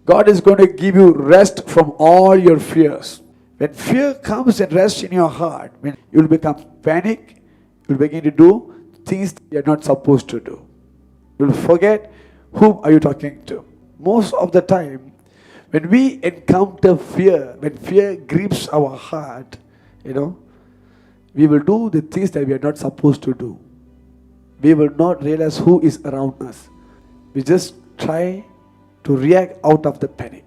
God is going to give you rest from all your fears. When fear comes and rests in your heart, when you will become panic, you will begin to do things that you are not supposed to do. You will forget whom are you talking to. Most of the time, when we encounter fear, when fear grips our heart, we will do the things that we are not supposed to do. We will not realize who is around us. We just try to react out of the panic.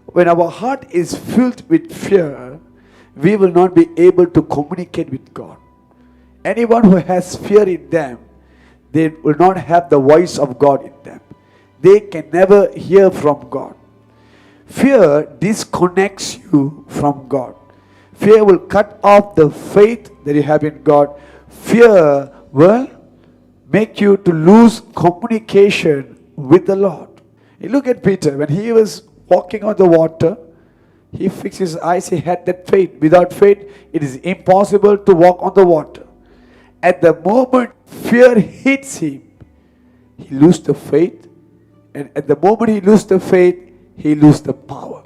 When our heart is filled with fear, we will not be able to communicate with God. Anyone who has fear in them, they will not have the voice of God in them. They can never hear from God. Fear disconnects you from God. Fear will cut off the faith that you have in God. Fear will make you to lose communication with the Lord. You look at Peter, when he was walking on the water, he fixed his eyes, he had that faith. Without faith, it is impossible to walk on the water. At the moment fear hits him, he loses the faith. And at the moment he loses the faith, he loses the power.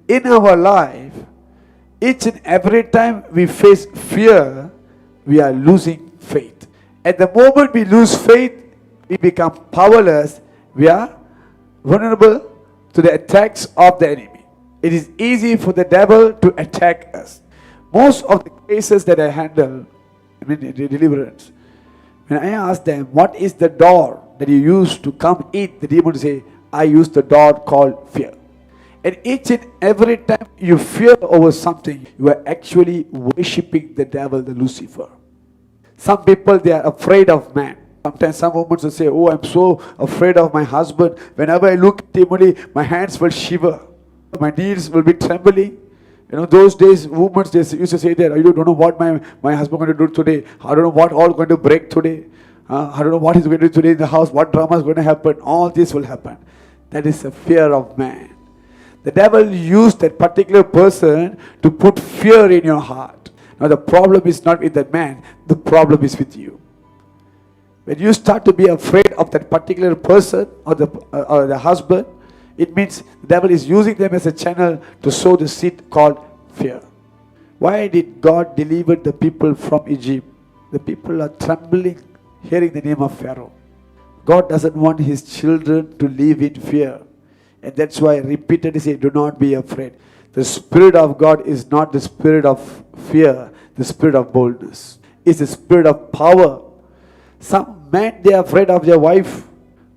In our life, each and every time we face fear, we are losing faith. At the moment we lose faith, we become powerless. We are vulnerable to the attacks of the enemy. It is easy for the devil to attack us. Most of the cases that I handle, deliverance, when I ask them, what is the door that you use to come in, the demon say, I use the door called fear. And each and every time you fear over something, you are actually worshipping the devil, the Lucifer. Some people, they are afraid of man. Sometimes some women will say, oh, I'm so afraid of my husband. Whenever I look at him only, my hands will shiver. My knees will be trembling. Those days, women they used to say that, I don't know what my husband going to do today. I don't know what all going to break today. I don't know what he's going to do today in the house. What drama is going to happen. All this will happen. That is the fear of man. The devil used that particular person to put fear in your heart. Now the problem is not with that man. The problem is with you. When you start to be afraid of that particular person or the husband, it means the devil is using them as a channel to sow the seed called fear. Why did God deliver the people from Egypt? The people are trembling, hearing the name of Pharaoh. God doesn't want his children to live in fear. And that's why I repeatedly say, do not be afraid. The Spirit of God is not the spirit of fear, the spirit of boldness. It's the spirit of power. Some men, they are afraid of their wife.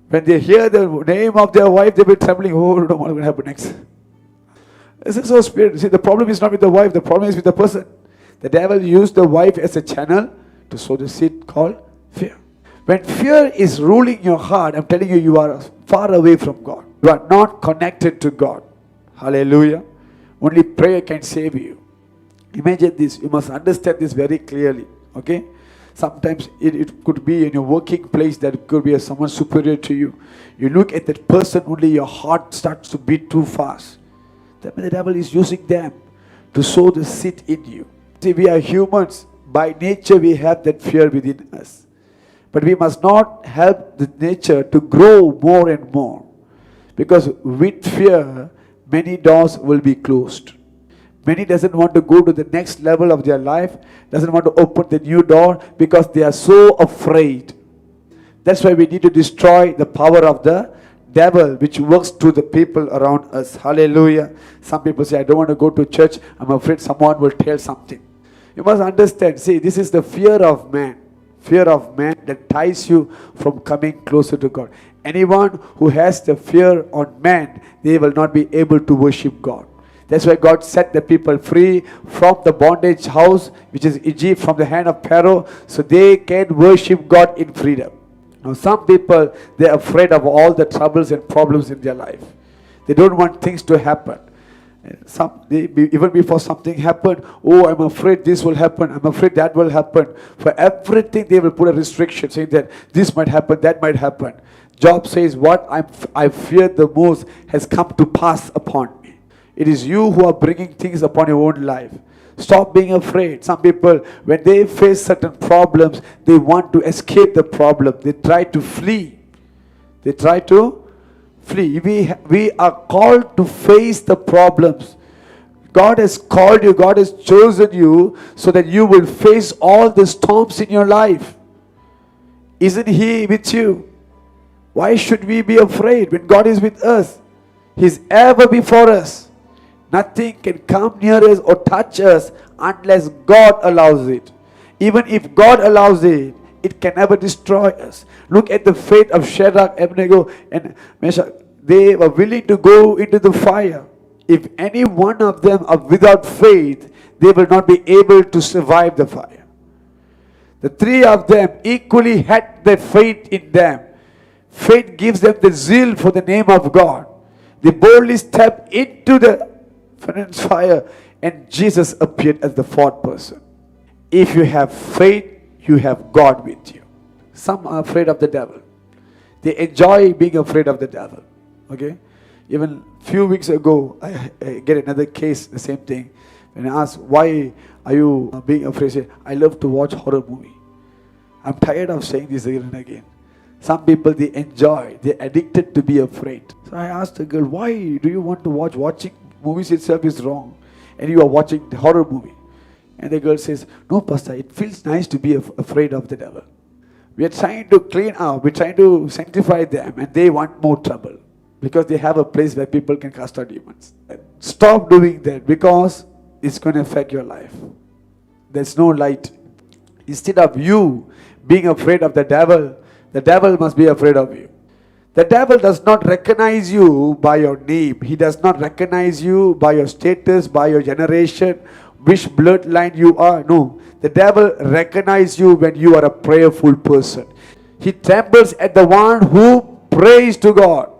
When they hear the name of their wife, they will be trembling. Oh, I don't know what's going to happen next. This is so spirit. See, the problem is not with the wife. The problem is with the person. The devil used the wife as a channel to sow the seed called fear. When fear is ruling your heart, I'm telling you, you are far away from God. You are not connected to God. Hallelujah. Only prayer can save you. Imagine this. You must understand this very clearly. Okay? Sometimes it could be in your working place, that could be someone superior to you. You look at that person, only your heart starts to beat too fast. That means the devil is using them to sow the seed in you. See, we are humans. By nature, we have that fear within us. But we must not help the nature to grow more and more. Because with fear, many doors will be closed. Many doesn't want to go to the next level of their life, doesn't want to open the new door because they are so afraid. That's why we need to destroy the power of the devil which works through the people around us. Hallelujah. Some people say, I don't want to go to church. I'm afraid someone will tell something. You must understand. See, this is the fear of man. Fear of man that ties you from coming closer to God. Anyone who has the fear on man, they will not be able to worship God. That's why God set the people free from the bondage house, which is Egypt, from the hand of Pharaoh, so they can worship God in freedom. Now some people, they're afraid of all the troubles and problems in their life. They don't want things to happen. Even before something happened, oh, I'm afraid this will happen, I'm afraid that will happen. For everything they will put a restriction, saying that this might happen, that might happen. Job says, what I fear the most has come to pass upon me. It is you who are bringing things upon your own life. Stop being afraid. Some people, when they face certain problems, they want to escape the problem. They try to flee. They try to flee. We are called to face the problems. God has called you, God has chosen you so that you will face all the storms in your life. Isn't He with you? Why should we be afraid when God is with us? He's ever before us. Nothing can come near us or touch us unless God allows it. Even if God allows it, it can never destroy us. Look at the faith of Shadrach, Abednego, and Meshach. They were willing to go into the fire. If any one of them are without faith, they will not be able to survive the fire. The three of them equally had their faith in them. Faith gives them the zeal for the name of God. They boldly stepped into the furnace fire, and Jesus appeared as the fourth person. If you have faith, you have God with you. Some are afraid of the devil. They enjoy being afraid of the devil. Okay? Even few weeks ago, I get another case, the same thing. When I asked, why are you being afraid? I said, I love to watch horror movie. I'm tired of saying this again and again. Some people, they enjoy, they're addicted to be afraid. So I asked the girl, why do you want to watch? Watching movies itself is wrong. And you are watching the horror movie. And the girl says, no, Pastor, it feels nice to be afraid of the devil. We are trying to clean up, we're trying to sanctify them, and they want more trouble. Because they have a place where people can cast out demons. Stop doing that because it's going to affect your life. There's no light. Instead of you being afraid of the devil must be afraid of you. The devil does not recognize you by your name. He does not recognize you by your status, by your generation, which bloodline you are. No. The devil recognizes you when you are a prayerful person. He trembles at the one who prays to God.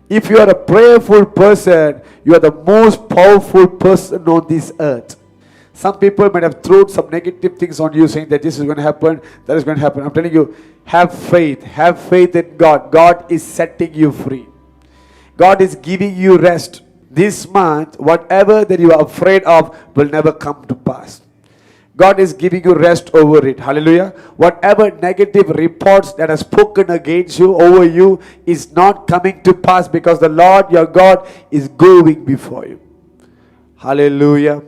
If you are a prayerful person, you are the most powerful person on this earth. Some people might have thrown some negative things on you, saying that this is going to happen, that is going to happen. I'm telling you, have faith in God. God is setting you free. God is giving you rest. This month, whatever that you are afraid of will never come to pass. God is giving you rest over it. Hallelujah. Whatever negative reports that are spoken against you, over you, is not coming to pass because the Lord your God is going before you. Hallelujah.